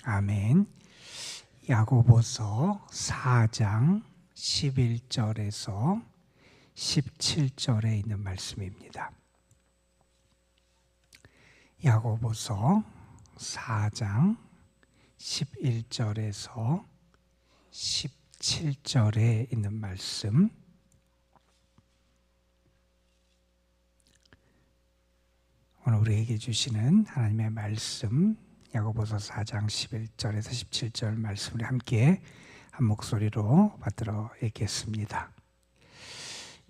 아멘. 야고보서 4장 11절에서 17절에 있는 말씀입니다. 야고보서 4장 11절에서 17절에 있는 말씀, 오늘 우리에게 주시는 하나님의 말씀, 야고보서 4장 11절에서 17절 말씀을 함께 한 목소리로 받들어 읽겠습니다.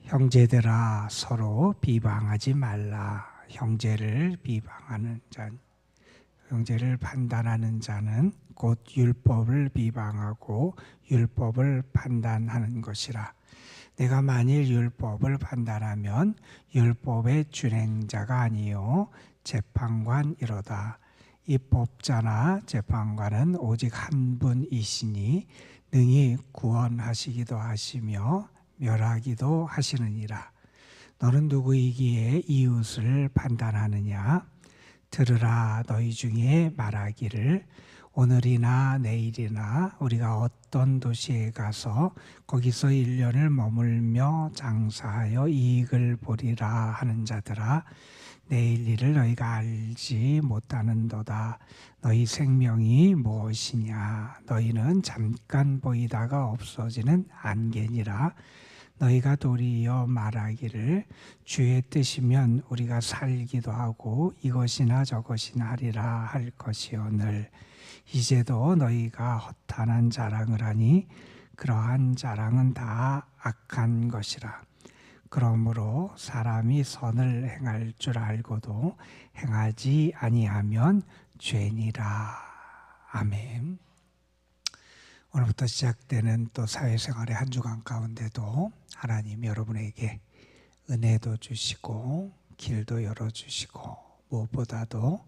형제들아, 서로 비방하지 말라. 형제를 비방하는 자, 형제를 판단하는 자는 곧 율법을 비방하고 율법을 판단하는 것이라. 내가 만일 율법을 판단하면 율법의 준행자가 아니요 재판관이로다. 입법자나 재판관은 오직 한 분이시니 능히 구원하시기도 하시며 멸하기도 하시느니라. 너는 누구이기에 이웃을 판단하느냐? 들으라. 너희 중에 말하기를 오늘이나 내일이나 우리가 어떤 도시에 가서 거기서 1년을 머물며 장사하여 이익을 보리라 하는 자들아, 내일 일을 너희가 알지 못하는도다. 너희 생명이 무엇이냐? 너희는 잠깐 보이다가 없어지는 안개니라. 너희가 도리어 말하기를 주의 뜻이면 우리가 살기도 하고 이것이나 저것이나 하리라 할 것이오늘 이제도 너희가 허탄한 자랑을 하니 그러한 자랑은 다 악한 것이라. 그러므로 사람이 선을 행할 줄 알고도 행하지 아니하면 죄니라. 아멘. 오늘부터 시작되는 또 사회생활의 한 주간 가운데도 하나님 여러분에게 은혜도 주시고 길도 열어주시고 무엇보다도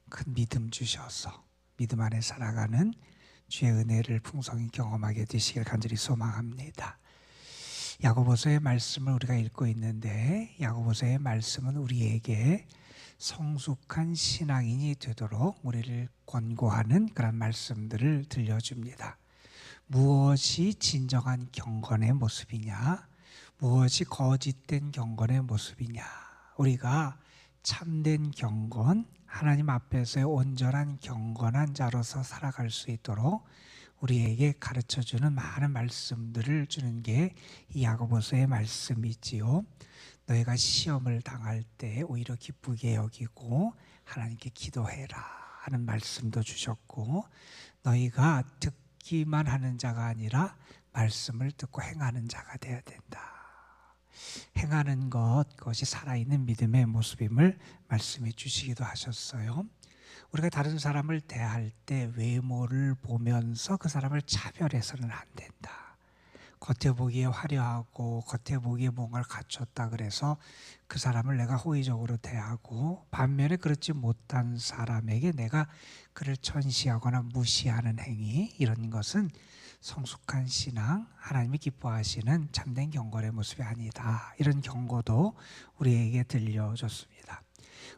큰 믿음 주셔서 믿음 안에 살아가는 주의 은혜를 풍성히 경험하게 되시길 간절히 소망합니다. 야고보서의 말씀을 우리가 읽고 있는데, 야고보서의 말씀은 우리에게 성숙한 신앙인이 되도록 우리를 권고하는 그런 말씀들을 들려줍니다. 무엇이 진정한 경건의 모습이냐? 무엇이 거짓된 경건의 모습이냐? 우리가 참된 경건, 하나님 앞에서의 온전한 경건한 자로서 살아갈 수 있도록 우리에게 가르쳐주는 많은 말씀들을 주는 게 이 야고보서의 말씀이지요. 너희가 시험을 당할 때 오히려 기쁘게 여기고 하나님께 기도해라 하는 말씀도 주셨고, 너희가 듣기만 하는 자가 아니라 말씀을 듣고 행하는 자가 되어야 된다. 행하는 것, 그것이 살아있는 믿음의 모습임을 말씀해 주시기도 하셨어요. 우리가 다른 사람을 대할 때 외모를 보면서 그 사람을 차별해서는 안 된다. 겉에 보기에 화려하고 겉에 보기에 뭔가를 갖췄다 그래서 그 사람을 내가 호의적으로 대하고, 반면에 그렇지 못한 사람에게 내가 그를 천시하거나 무시하는 행위, 이런 것은 성숙한 신앙, 하나님이 기뻐하시는 참된 경건의 모습이 아니다. 이런 경고도 우리에게 들려줬습니다.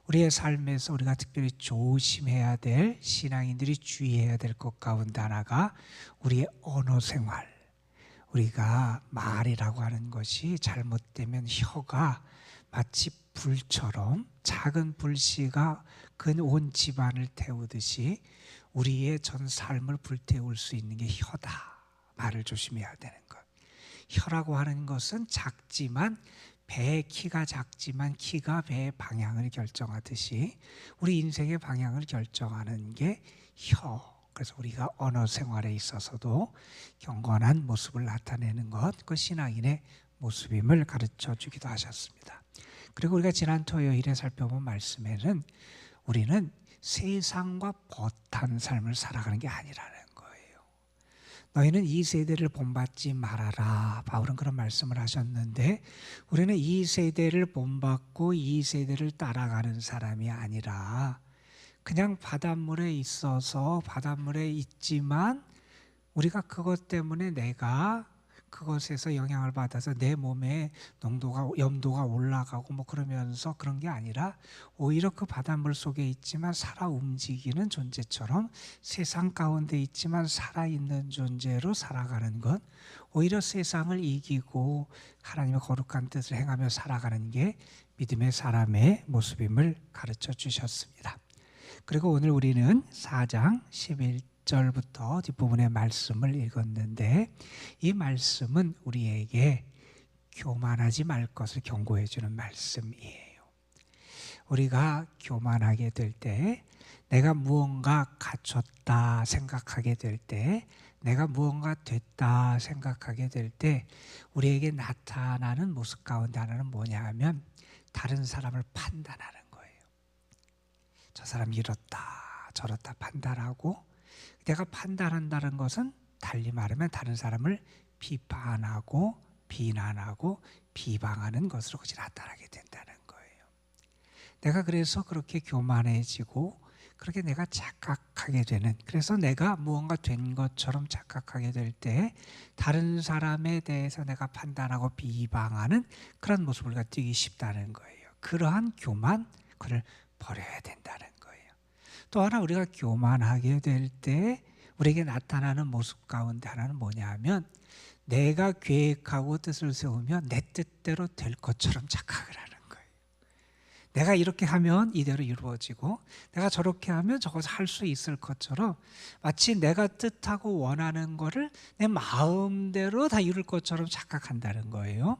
우리의 삶에서 우리가 특별히 조심해야 될, 신앙인들이 주의해야 될 것 가운데 하나가 우리의 언어 생활. 우리가 말이라고 하는 것이 잘못되면 혀가 마치 불처럼, 작은 불씨가 그 온 집안을 태우듯이 우리의 전 삶을 불태울 수 있는 게 혀다. 말을 조심해야 되는 것. 혀라고 하는 것은 작지만, 배의 키가 작지만 키가 배의 방향을 결정하듯이 우리 인생의 방향을 결정하는 게 혀. 그래서 우리가 언어 생활에 있어서도 경건한 모습을 나타내는 것, 그 신앙인의 모습임을 가르쳐 주기도 하셨습니다. 그리고 우리가 지난 토요일에 살펴본 말씀에는 우리는 세상과 벗한 삶을 살아가는 게 아니라는 거예요. 너희는 이 세대를 본받지 말아라. 바울은 그런 말씀을 하셨는데, 우리는 이 세대를 본받고 이 세대를 따라가는 사람이 아니라 그냥 바닷물에 있어서 바닷물에 있지만 우리가 그것 때문에 내가 그것에서 영향을 받아서 내 몸에 염도가 올라가고 뭐 그러면서 그런 게 아니라 오히려 그 바닷물 속에 있지만 살아 움직이는 존재처럼 세상 가운데 있지만 살아있는 존재로 살아가는 것, 오히려 세상을 이기고 하나님의 거룩한 뜻을 행하며 살아가는 게 믿음의 사람의 모습임을 가르쳐 주셨습니다. 그리고 오늘 우리는 4장 11절부터 뒷부분의 말씀을 읽었는데, 이 말씀은 우리에게 교만하지 말 것을 경고해 주는 말씀이에요. 우리가 교만하게 될 때, 내가 무언가 갖췄다 생각하게 될 때, 내가 무언가 됐다 생각하게 될 때 우리에게 나타나는 모습 가운데 하나는 뭐냐 하면 다른 사람을 판단하는 거예요. 저 사람이 이렇다 저렇다 판단하고, 내가 판단한다는 것은 달리 말하면 다른 사람을 비판하고 비난하고 비방하는 것으로 그것이 나타나게 된다는 거예요. 내가 그래서 그렇게 교만해지고 그렇게 내가 착각하게 되는, 그래서 내가 무언가 된 것처럼 착각하게 될 때 다른 사람에 대해서 내가 판단하고 비방하는 그런 모습을 우리가 띄기 쉽다는 거예요. 그러한 교만, 그걸 버려야 된다는 거예요. 또 하나, 우리가 교만하게 될 때 우리에게 나타나는 모습 가운데 하나는 뭐냐 하면 내가 계획하고 뜻을 세우면 내 뜻대로 될 것처럼 착각을 하는 거예요. 내가 이렇게 하면 이대로 이루어지고 내가 저렇게 하면 저것을 할 수 있을 것처럼 마치 내가 뜻하고 원하는 거를 내 마음대로 다 이룰 것처럼 착각한다는 거예요.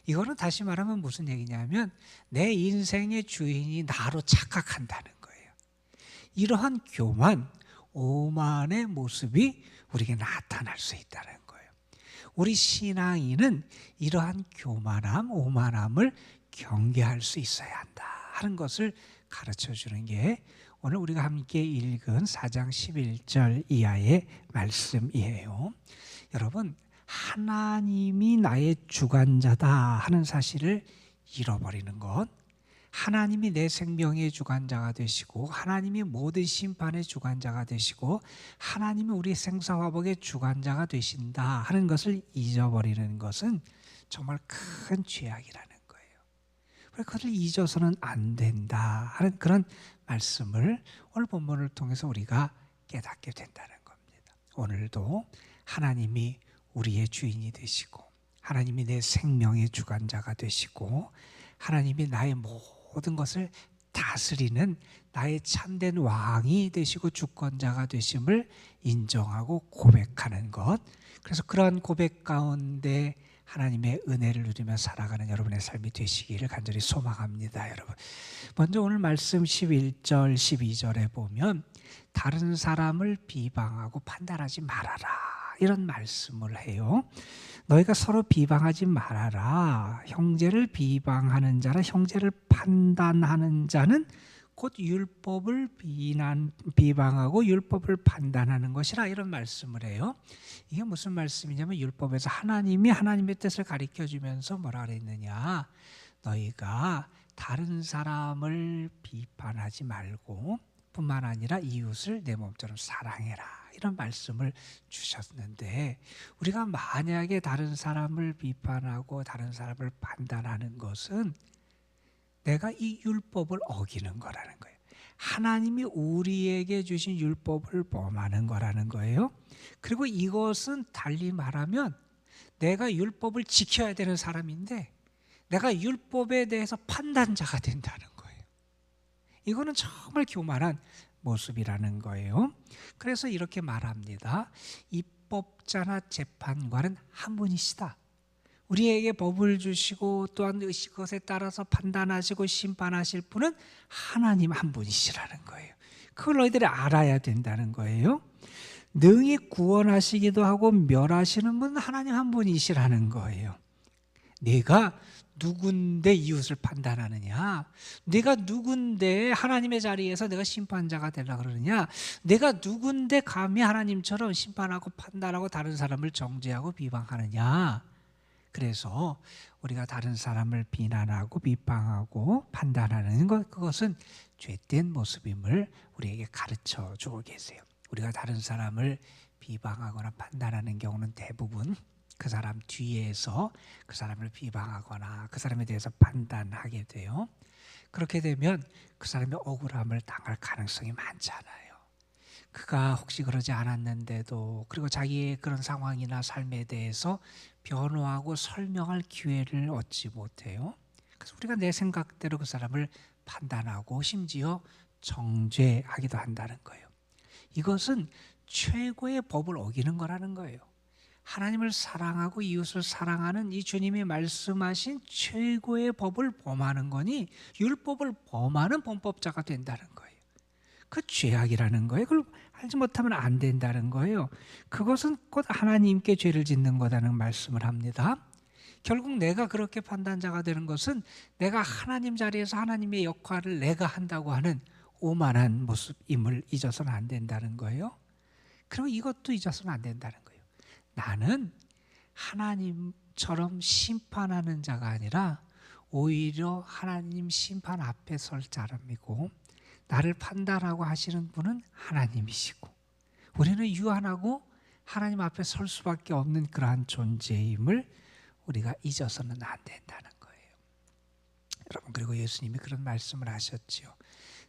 이거는 다시 말하면 무슨 얘기냐면 내 인생의 주인이 나로 착각한다는 거예요. 이러한 교만, 오만의 모습이 우리에게 나타날 수 있다는 거예요. 우리 신앙인은 이러한 교만함, 오만함을 경계할 수 있어야 한다 하는 것을 가르쳐주는 게 오늘 우리가 함께 읽은 4장 11절 이하의 말씀이에요. 여러분, 하나님이 나의 주관자다 하는 사실을 잃어버리는 것, 하나님이 내 생명의 주관자가 되시고 하나님이 모든 심판의 주관자가 되시고 하나님이 우리 생사화복의 주관자가 되신다 하는 것을 잊어버리는 것은 정말 큰 죄악이라는 거예요. 그것을 잊어서는 안 된다 하는 그런 말씀을 오늘 본문을 통해서 우리가 깨닫게 된다는 겁니다. 오늘도 하나님이 우리의 주인이 되시고 하나님이 내 생명의 주관자가 되시고 하나님이 나의 모든 것을 다스리는 나의 참된 왕이 되시고 주권자가 되심을 인정하고 고백하는 것, 그래서 그러한 고백 가운데 하나님의 은혜를 누리며 살아가는 여러분의 삶이 되시기를 간절히 소망합니다. 여러분, 먼저 오늘 말씀 11절 12절에 보면 다른 사람을 비방하고 판단하지 말아라 이런 말씀을 해요. 너희가 서로 비방하지 말아라. 형제를 비방하는 자나 형제를 판단하는 자는 곧 율법을 비방하고 율법을 판단하는 것이라 이런 말씀을 해요. 이게 무슨 말씀이냐면 율법에서 하나님이 하나님의 뜻을 가르쳐주면서 뭐라 그랬느냐, 너희가 다른 사람을 비판하지 말고 뿐만 아니라 이웃을 내 몸처럼 사랑해라 이런 말씀을 주셨는데, 우리가 만약에 다른 사람을 비판하고 다른 사람을 판단하는 것은 내가 이 율법을 어기는 거라는 거예요. 하나님이 우리에게 주신 율법을 범하는 거라는 거예요. 그리고 이것은 달리 말하면 내가 율법을 지켜야 되는 사람인데 내가 율법에 대해서 판단자가 된다는 거예요. 이거는 정말 교만한 모습이라는 거예요. 그래서 이렇게 말합니다. 입법자나 재판관은 한 분이시다. 우리에게 법을 주시고 또한 그것에 따라서 판단하시고 심판하실 분은 하나님 한 분이시라는 거예요. 그걸 너희들이 알아야 된다는 거예요. 능히 구원하시기도 하고 멸하시는 분은 하나님 한 분이시라는 거예요. 내가 누군데 이웃을 판단하느냐, 내가 누군데 하나님의 자리에서 내가 심판자가 되려고 그러느냐, 내가 누군데 감히 하나님처럼 심판하고 판단하고 다른 사람을 정죄하고 비방하느냐. 그래서 우리가 다른 사람을 비난하고 비방하고 판단하는 것, 그것은 죄된 모습임을 우리에게 가르쳐 주고 계세요. 우리가 다른 사람을 비방하거나 판단하는 경우는 대부분 그 사람 뒤에서 그 사람을 비방하거나 그 사람에 대해서 판단하게 돼요. 그렇게 되면 그 사람이 억울함을 당할 가능성이 많잖아요. 그가 혹시 그러지 않았는데도, 그리고 자기의 그런 상황이나 삶에 대해서 변호하고 설명할 기회를 얻지 못해요. 그래서 우리가 내 생각대로 그 사람을 판단하고 심지어 정죄하기도 한다는 거예요. 이것은 최고의 법을 어기는 거라는 거예요. 하나님을 사랑하고 이웃을 사랑하는 이 주님이 말씀하신 최고의 법을 범하는 거니 율법을 범하는 범법자가 된다는 거예요. 그 죄악이라는 거예요. 그걸 알지 못하면 안 된다는 거예요. 그것은 곧 하나님께 죄를 짓는 거라는 말씀을 합니다. 결국 내가 그렇게 판단자가 되는 것은 내가 하나님 자리에서 하나님의 역할을 내가 한다고 하는 오만한 모습임을 잊어서는 안 된다는 거예요. 그리고 이것도 잊어서는 안 된다는 거예요. 나는 하나님처럼 심판하는 자가 아니라 오히려 하나님 심판 앞에 설 사람이고, 나를 판단하고 하시는 분은 하나님이시고, 우리는 유한하고 하나님 앞에 설 수밖에 없는 그러한 존재임을 우리가 잊어서는 안 된다는 거예요. 여러분, 그리고 예수님이 그런 말씀을 하셨지요.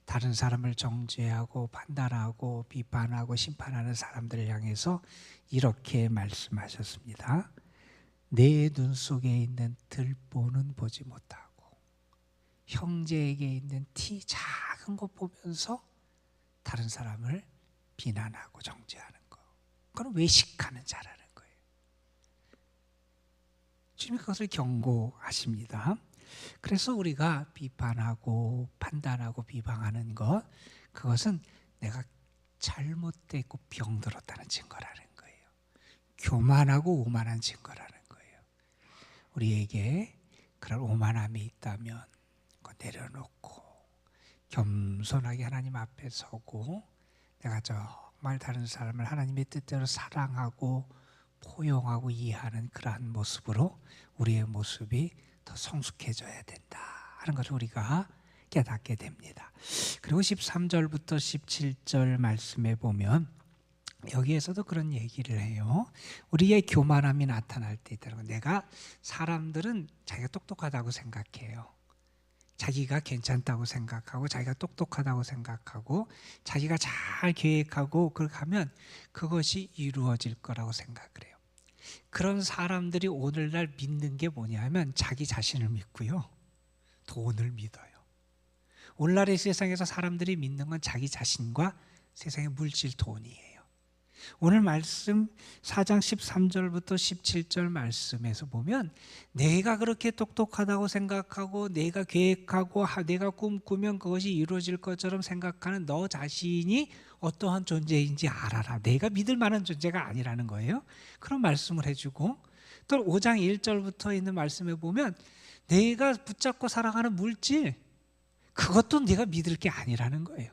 다른 사람을 정죄하고 판단하고 비판하고 심판하는 사람들을 향해서 이렇게 말씀하셨습니다. 내 눈 속에 있는 들보는 보지 못하고 형제에게 있는 티 작은 것 보면서 다른 사람을 비난하고 정죄하는 거, 그건 외식하는 자라는 거예요. 주님이 그것을 경고하십니다. 그래서 우리가 비판하고 판단하고 비방하는 것, 그것은 내가 잘못되고 병들었다는 증거라는 거예요. 교만하고 오만한 증거라는 거예요. 우리에게 그런 오만함이 있다면 그거 내려놓고 겸손하게 하나님 앞에 서고, 내가 정말 다른 사람을 하나님의 뜻대로 사랑하고 포용하고 이해하는 그러한 모습으로 우리의 모습이 더 성숙해져야 된다 하는 것을 우리가 깨닫게 됩니다. 그리고 13절부터 17절 말씀에 보면 여기에서도 그런 얘기를 해요. 우리의 교만함이 나타날 때 있다는 거. 내가, 사람들은 자기가 똑똑하다고 생각해요. 자기가 괜찮다고 생각하고 자기가 똑똑하다고 생각하고 자기가 잘 계획하고 그렇게 하면 그것이 이루어질 거라고 생각을 해요. 그런 사람들이 오늘날 믿는 게 뭐냐면 자기 자신을 믿고요, 돈을 믿어요. 오늘날의 세상에서 사람들이 믿는 건 자기 자신과 세상의 물질, 돈이에요. 오늘 말씀 4장 13절부터 17절 말씀에서 보면 내가 그렇게 똑똑하다고 생각하고 내가 계획하고 내가 꿈꾸면 그것이 이루어질 것처럼 생각하는 너 자신이 어떠한 존재인지 알아라. 내가 믿을 만한 존재가 아니라는 거예요. 그런 말씀을 해주고, 또 5장 1절부터 있는 말씀에 보면 내가 붙잡고 살아가는 물질, 그것도 네가 믿을 게 아니라는 거예요.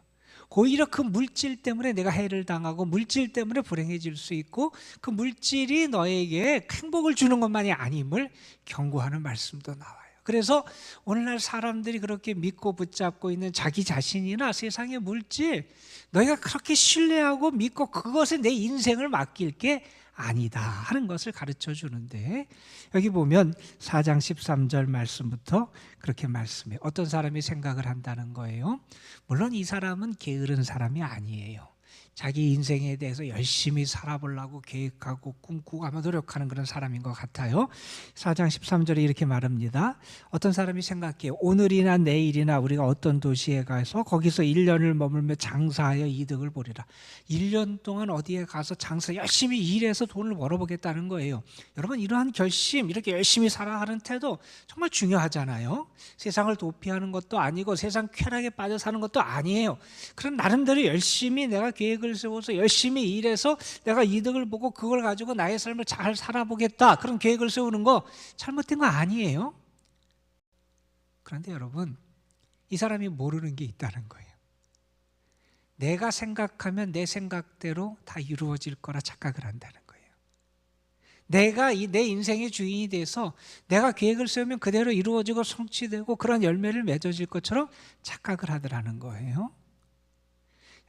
오히려 그 물질 때문에 내가 해를 당하고 물질 때문에 불행해질 수 있고 그 물질이 너에게 행복을 주는 것만이 아님을 경고하는 말씀도 나와요. 그래서 오늘날 사람들이 그렇게 믿고 붙잡고 있는 자기 자신이나 세상의 물질, 너희가 그렇게 신뢰하고 믿고 그것에 내 인생을 맡길 게 아니다 하는 것을 가르쳐 주는데, 여기 보면 4장 13절 말씀부터 그렇게 말씀해요. 어떤 사람이 생각을 한다는 거예요. 물론 이 사람은 게으른 사람이 아니에요. 자기 인생에 대해서 열심히 살아보려고 계획하고 꿈꾸고 아마 노력하는 그런 사람인 것 같아요. 4장 13절에 이렇게 말합니다. 어떤 사람이 생각해요. 오늘이나 내일이나 우리가 어떤 도시에 가서 거기서 1년을 머물며 장사하여 이득을 보리라. 1년 동안 어디에 가서 장사 열심히 일해서 돈을 벌어보겠다는 거예요. 여러분, 이러한 결심, 이렇게 열심히 살아가는 태도 정말 중요하잖아요. 세상을 도피하는 것도 아니고 세상 쾌락에 빠져 사는 것도 아니에요. 그런 나름대로 열심히 내가 계획을 세워서 열심히 일해서 내가 이득을 보고 그걸 가지고 나의 삶을 잘 살아보겠다, 그런 계획을 세우는 거 잘못된 거 아니에요. 그런데 여러분, 이 사람이 모르는 게 있다는 거예요. 내가 생각하면 내 생각대로 다 이루어질 거라 착각을 한다는 거예요. 내가 내 인생의 주인이 돼서 내가 계획을 세우면 그대로 이루어지고 성취되고 그런 열매를 맺어질 것처럼 착각을 하더라는 거예요.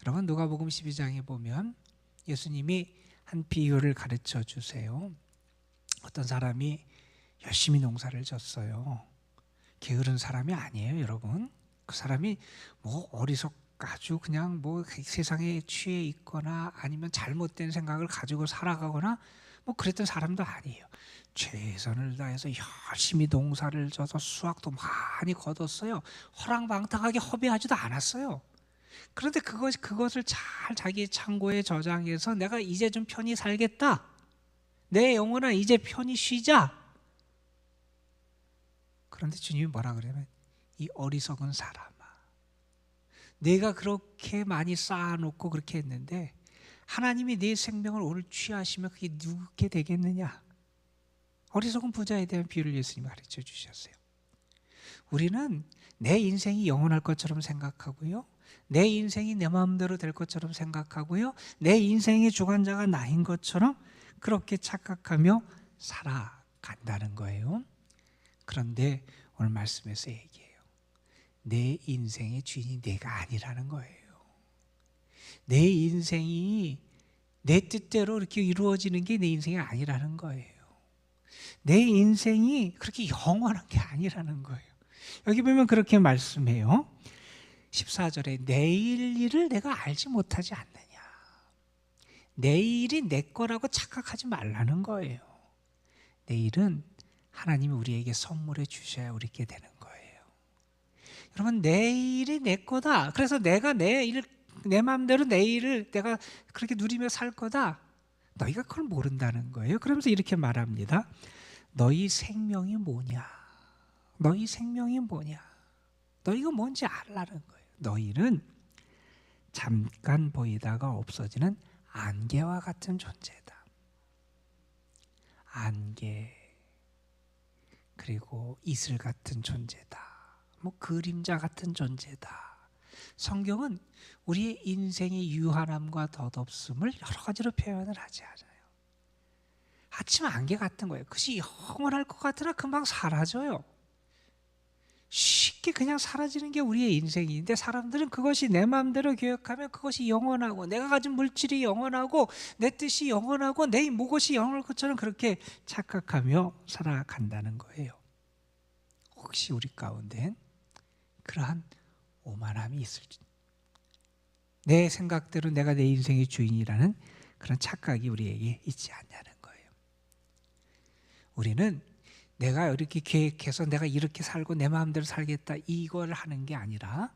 여러분, 누가복음 12장에 보면 예수님이 한 비유를 가르쳐 주세요. 어떤 사람이 열심히 농사를 졌어요. 게으른 사람이 아니에요, 여러분. 그 사람이 뭐 아주 그냥 뭐 세상에 취해 있거나 아니면 잘못된 생각을 가지고 살아가거나 뭐 그랬던 사람도 아니에요. 최선을 다해서 열심히 농사를 져서 수확도 많이 거뒀어요. 허랑방탕하게 허비하지도 않았어요. 그런데 그것을 잘 자기 창고에 저장해서 내가 이제 좀 편히 살겠다. 내 영혼아 이제 편히 쉬자. 그런데 주님이 뭐라 그러냐면 이 어리석은 사람아, 내가 그렇게 많이 쌓아놓고 그렇게 했는데 하나님이 내 생명을 오늘 취하시면 그게 누게 되겠느냐. 어리석은 부자에 대한 비유를 예수님이 가르쳐 주셨어요. 우리는 내 인생이 영원할 것처럼 생각하고요, 내 인생이 내 마음대로 될 것처럼 생각하고요, 내 인생의 주관자가 나인 것처럼 그렇게 착각하며 살아간다는 거예요. 그런데 오늘 말씀에서 얘기해요. 내 인생의 주인이 내가 아니라는 거예요. 내 인생이 내 뜻대로 이렇게 이루어지는 게 내 인생이 아니라는 거예요. 내 인생이 그렇게 영원한 게 아니라는 거예요. 여기 보면 그렇게 말씀해요. 14절에 내일 일을 내가 알지 못하지 않느냐. 내일이 내 거라고 착각하지 말라는 거예요. 내일은 하나님이 우리에게 선물해 주셔야 우리께 되는 거예요. 여러분, 내일이 내 거다. 그래서 내가 내 마음대로 내일을 내가 그렇게 누리며 살 거다. 너희가 그걸 모른다는 거예요. 그러면서 이렇게 말합니다. 너희 생명이 뭐냐? 너희 생명이 뭐냐? 너희가 뭔지 알라는 거예요. 너희는 잠깐 보이다가 없어지는 안개와 같은 존재다. 안개, 그리고 이슬 같은 존재다. 뭐 그림자 같은 존재다. 성경은 우리의 인생의 유한함과 덧없음을 여러 가지로 표현을 하지 않아요. 아침 안개 같은 거예요. 그것이 영원할 것 같으나 금방 사라져요. 쉽게 그냥 사라지는 게 우리의 인생인데 사람들은 그것이 내 마음대로 계획하면 그것이 영원하고 내가 가진 물질이 영원하고 내 뜻이 영원하고 내 무엇이 영원할 것처럼 그렇게 착각하며 살아간다는 거예요. 혹시 우리 가운데 그러한 오만함이 있을지, 내 생각대로 내가 내 인생의 주인이라는 그런 착각이 우리에게 있지 않냐는 거예요. 우리는 내가 이렇게 계획해서 내가 이렇게 살고 내 마음대로 살겠다 이걸 하는 게 아니라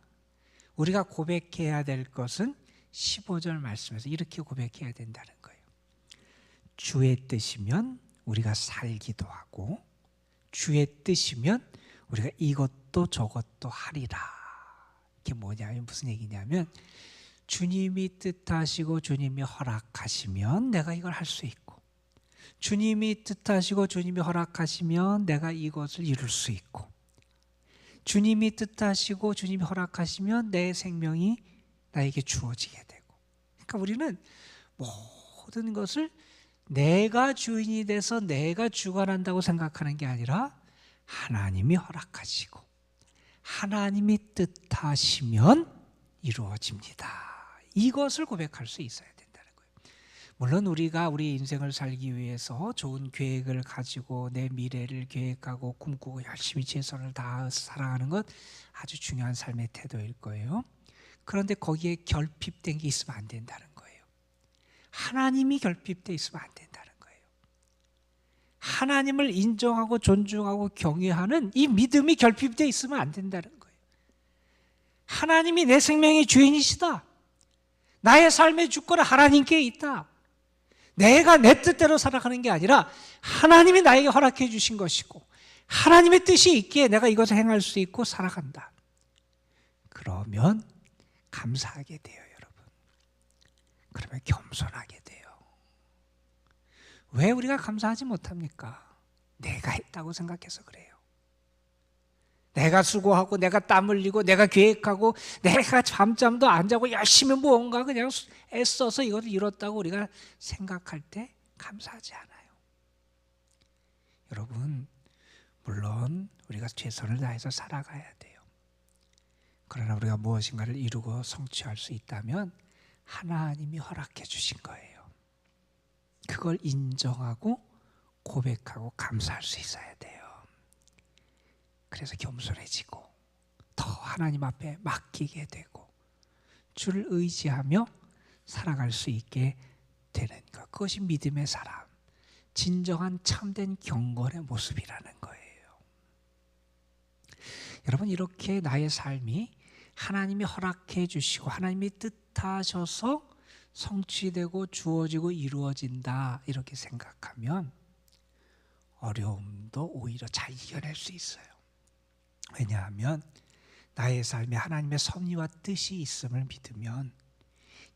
우리가 고백해야 될 것은 15절 말씀에서 이렇게 고백해야 된다는 거예요. 주의 뜻이면 우리가 살기도 하고 주의 뜻이면 우리가 이것도 저것도 하리라. 이게 뭐냐면 무슨 얘기냐면 주님이 뜻하시고 주님이 허락하시면 내가 이걸 할 수 있고 주님이 뜻하시고 주님이 허락하시면 내가 이것을 이룰 수 있고 주님이 뜻하시고 주님이 허락하시면 내 생명이 나에게 주어지게 되고, 그러니까 우리는 모든 것을 내가 주인이 돼서 내가 주관한다고 생각하는 게 아니라 하나님이 허락하시고 하나님이 뜻하시면 이루어집니다. 이것을 고백할 수 있어야 된다는 거예요. 물론 우리가 우리 인생을 살기 위해서 좋은 계획을 가지고 내 미래를 계획하고 꿈꾸고 열심히 최선을 다해서 살아가는 것 아주 중요한 삶의 태도일 거예요. 그런데 거기에 결핍된 게 있으면 안 된다는 거예요. 하나님이 결핍되어 있으면 안 된다는 거예요. 하나님을 인정하고 존중하고 경외하는 이 믿음이 결핍되어 있으면 안 된다는 거예요. 하나님이 내 생명의 주인이시다. 나의 삶의 주권은 하나님께 있다. 내가 내 뜻대로 살아가는 게 아니라 하나님이 나에게 허락해 주신 것이고 하나님의 뜻이 있기에 내가 이것을 행할 수 있고 살아간다. 그러면 감사하게 돼요, 여러분. 그러면 겸손하게 돼요. 왜 우리가 감사하지 못합니까? 내가 했다고 생각해서 그래요. 내가 수고하고 내가 땀 흘리고 내가 계획하고 내가 잠잠도 안 자고 열심히 무언가 그냥 애써서 이것을 이뤘다고 우리가 생각할 때 감사하지 않아요. 여러분, 물론 우리가 최선을 다해서 살아가야 돼요. 그러나 우리가 무엇인가를 이루고 성취할 수 있다면 하나님이 허락해 주신 거예요. 그걸 인정하고 고백하고 감사할 수 있어야 돼요. 그래서 겸손해지고 더 하나님 앞에 맡기게 되고 주를 의지하며 살아갈 수 있게 되는 것. 그것이 믿음의 사람, 진정한 참된 경건의 모습이라는 거예요. 여러분, 이렇게 나의 삶이 하나님이 허락해 주시고 하나님이 뜻하셔서 성취되고 주어지고 이루어진다, 이렇게 생각하면 어려움도 오히려 잘 이겨낼 수 있어요. 왜냐하면 나의 삶에 하나님의 섭리와 뜻이 있음을 믿으면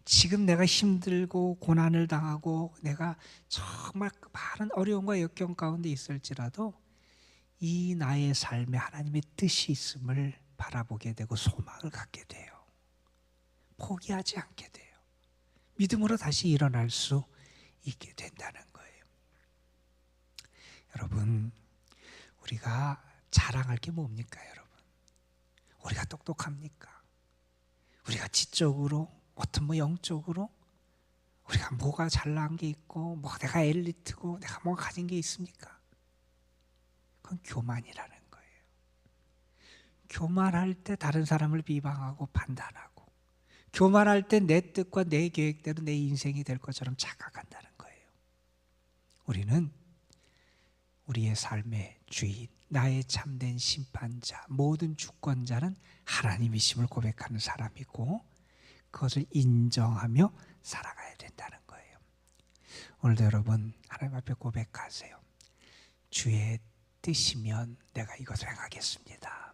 지금 내가 힘들고 고난을 당하고 내가 정말 많은 어려움과 역경 가운데 있을지라도 이 나의 삶에 하나님의 뜻이 있음을 바라보게 되고 소망을 갖게 돼요. 포기하지 않게 돼요. 믿음으로 다시 일어날 수 있게 된다는 거예요. 여러분, 우리가 자랑할 게 뭡니까, 여러분? 우리가 똑똑합니까? 우리가 지적으로, 어떤 영적으로 우리가 뭐가 잘난 게 있고 내가 엘리트고 내가 뭐가 가진 게 있습니까? 그건 교만이라는 거예요. 교만할 때 다른 사람을 비방하고 판단하고, 교만할 때 내 뜻과 내 계획대로 내 인생이 될 것처럼 착각한다는 거예요. 우리는 우리의 삶의 주인, 나의 참된 심판자, 모든 주권자는 하나님이심을 고백하는 사람이고 그것을 인정하며 살아가야 된다는 거예요. 오늘도 여러분 하나님 앞에 고백하세요. 주의 뜻이면 내가 이것을 행하겠습니다.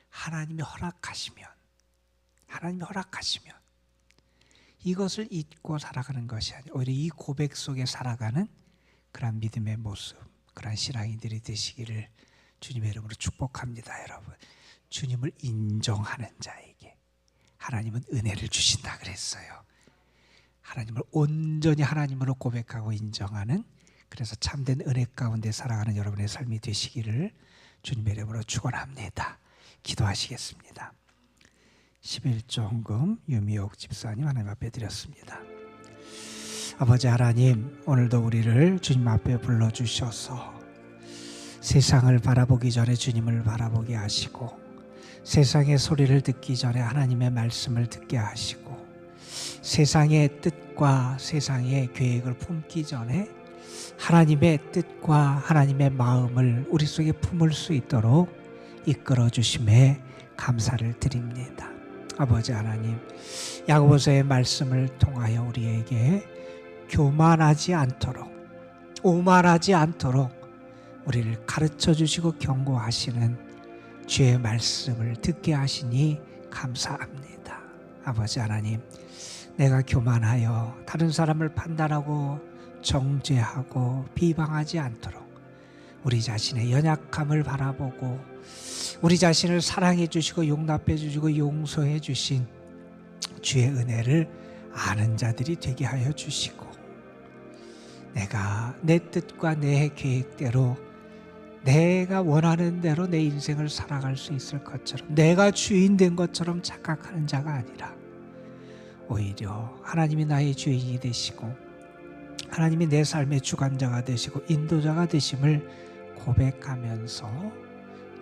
하나님이 허락하시면 이것을 잊고 살아가는 것이 아니라 오히려 이 고백 속에 살아가는 그런 믿음의 모습, 그런 신앙인들이 되시기를 주님의 이름으로 축복합니다. 여러분, 주님을 인정하는 자에게 하나님은 은혜를 주신다 그랬어요. 하나님을 온전히 하나님으로 고백하고 인정하는, 그래서 참된 은혜 가운데 살아가는 여러분의 삶이 되시기를 주님의 이름으로 축원합니다. 기도하시겠습니다. 11조 헌금 유미옥 집사님 하나님 앞에 드렸습니다. 아버지 하나님, 오늘도 우리를 주님 앞에 불러주셔서 세상을 바라보기 전에 주님을 바라보게 하시고, 세상의 소리를 듣기 전에 하나님의 말씀을 듣게 하시고, 세상의 뜻과 세상의 계획을 품기 전에 하나님의 뜻과 하나님의 마음을 우리 속에 품을 수 있도록 이끌어 주심에 감사를 드립니다. 아버지 하나님, 야고보서의 말씀을 통하여 우리에게 교만하지 않도록, 오만하지 않도록 우리를 가르쳐 주시고 경고하시는 주의 말씀을 듣게 하시니 감사합니다. 아버지 하나님, 내가 교만하여 다른 사람을 판단하고 정죄하고 비방하지 않도록 우리 자신의 연약함을 바라보고 우리 자신을 사랑해 주시고 용납해 주시고 용서해 주신 주의 은혜를 아는 자들이 되게 하여 주시고, 내가 내 뜻과 내 계획대로 내가 원하는 대로 내 인생을 살아갈 수 있을 것처럼, 내가 주인 된 것처럼 착각하는 자가 아니라 오히려 하나님이 나의 주인이 되시고 하나님이 내 삶의 주관자가 되시고 인도자가 되심을 고백하면서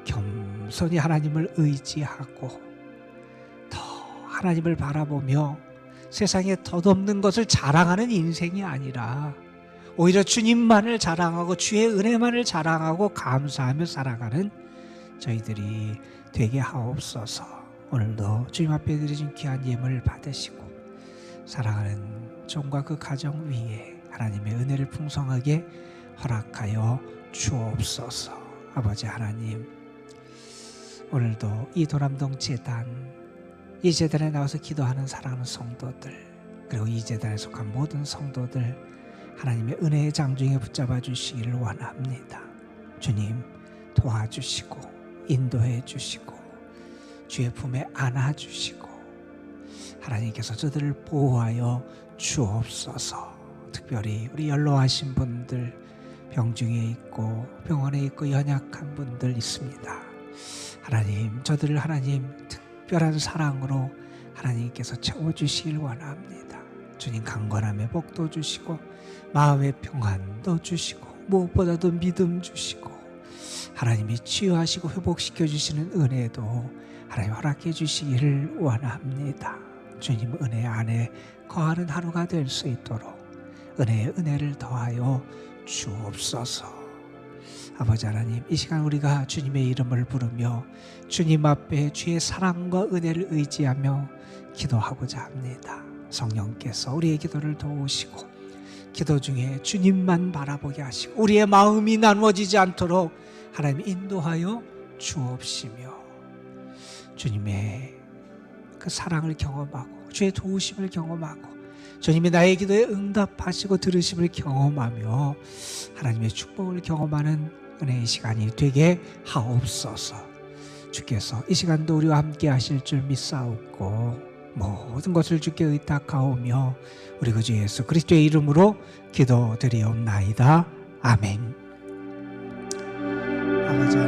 겸손히 하나님을 의지하고 더 하나님을 바라보며 세상에 덧없는 것을 자랑하는 인생이 아니라 오히려 주님만을 자랑하고 주의 은혜만을 자랑하고 감사하며 살아가는 저희들이 되게 하옵소서. 오늘도 주님 앞에 드려진 귀한 예물을 받으시고 사랑하는 종과 그 가정 위에 하나님의 은혜를 풍성하게 허락하여 주옵소서. 아버지 하나님, 오늘도 이 도남동 재단, 이 재단에 나와서 기도하는 사랑하는 성도들, 그리고 이 재단에 속한 모든 성도들 하나님의 은혜의 장중에 붙잡아 주시기를 원합니다. 주님, 도와주시고 인도해 주시고 주의 품에 안아주시고 하나님께서 저들을 보호하여 주옵소서. 특별히 우리 연로하신 분들, 병중에 있고 병원에 있고 연약한 분들 있습니다. 하나님, 저들을 하나님 특별한 사랑으로 하나님께서 채워주시길 원합니다. 주님, 강건함의 복도 주시고 마음의 평안도 주시고 무엇보다도 믿음 주시고 하나님이 치유하시고 회복시켜 주시는 은혜도 하나님 허락해 주시기를 원합니다. 주님 은혜 안에 거하는 하루가 될 수 있도록 은혜의 은혜를 더하여 주옵소서. 아버지 하나님, 이 시간 우리가 주님의 이름을 부르며 주님 앞에 주의 사랑과 은혜를 의지하며 기도하고자 합니다. 성령께서 우리의 기도를 도우시고 기도 중에 주님만 바라보게 하시고 우리의 마음이 나누어지지 않도록 하나님 인도하여 주옵시며 주님의 그 사랑을 경험하고 주의 도우심을 경험하고 주님이 나의 기도에 응답하시고 들으심을 경험하며 하나님의 축복을 경험하는 은혜의 시간이 되게 하옵소서. 주께서 이 시간도 우리와 함께 하실 줄 믿사옵고 모든 것을 주께 의탁하오며 우리 구주 예수 그리스도의 이름으로 기도드리옵나이다. 아멘. 아버지